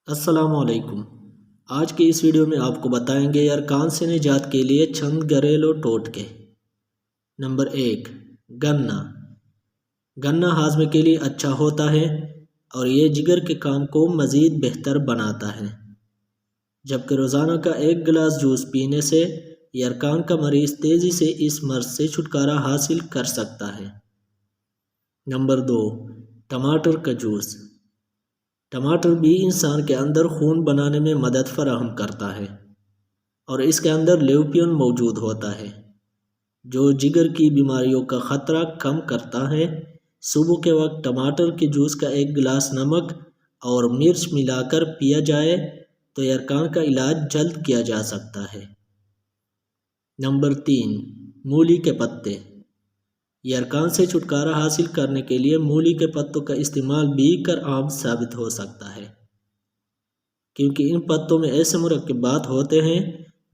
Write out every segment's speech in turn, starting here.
السلام علیکم۔ آج کی اس ویڈیو میں آپ کو بتائیں گے ارکان سے نجات کے لیے چند گھریلو ٹوٹکے۔ نمبر 1، گنا۔ گنا ہاضمے کے لیے اچھا ہوتا ہے اور یہ جگر کے کام کو مزید بہتر بناتا ہے، جبکہ روزانہ کا 1 گلاس جوس پینے سے ارکان کا مریض تیزی سے اس مرض سے چھٹکارا حاصل کر سکتا ہے۔ نمبر 2، ٹماٹر کا جوس۔ ٹماٹر بھی انسان کے اندر خون بنانے میں مدد فراہم کرتا ہے اور اس کے اندر لیوپین موجود ہوتا ہے جو جگر کی بیماریوں کا خطرہ کم کرتا ہے۔ صبح کے وقت ٹماٹر کے جوس کا 1 گلاس نمک اور مرچ ملا کر پیا جائے تو ارکان کا علاج جلد کیا جا سکتا ہے۔ نمبر 3، مولی کے پتے۔ ارکان سے چھٹکارا حاصل کرنے کے لیے مولی کے پتوں کا استعمال بھی کارآمد ثابت ہو سکتا ہے، کیونکہ ان پتوں میں ایسے مرکبات ہوتے ہیں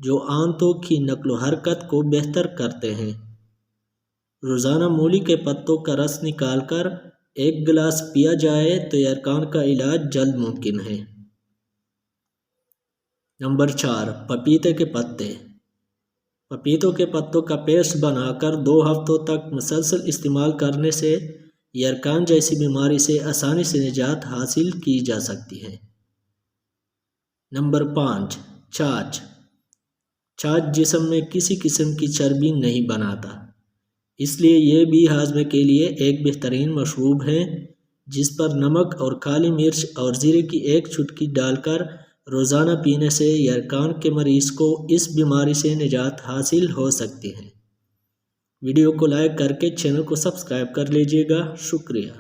جو آنتوں کی نقل و حرکت کو بہتر کرتے ہیں۔ روزانہ مولی کے پتوں کا رس نکال کر 1 گلاس پیا جائے تو ارکان کا علاج جلد ممکن ہے۔ نمبر 4، پپیتے کے پتے۔ پپیتوں کے پتوں کا پیسٹ بنا کر 2 ہفتوں تک مسلسل استعمال کرنے سے ارکان جیسی بیماری سے آسانی سے نجات حاصل کی جا سکتی ہے۔ نمبر 5، چھاچھ۔ چھاچھ جسم میں کسی قسم کی چربی نہیں بناتا، اس لیے یہ بھی ہاضمے کے لیے ایک بہترین مشروب ہے، جس پر نمک اور کالی مرچ اور زیرے کی 1 چٹکی ڈال کر روزانہ پینے سے ارکان کے مریض کو اس بیماری سے نجات حاصل ہو سکتی ہے۔ ویڈیو کو لائک کر کے چینل کو سبسکرائب کر لیجیے گا۔ شکریہ۔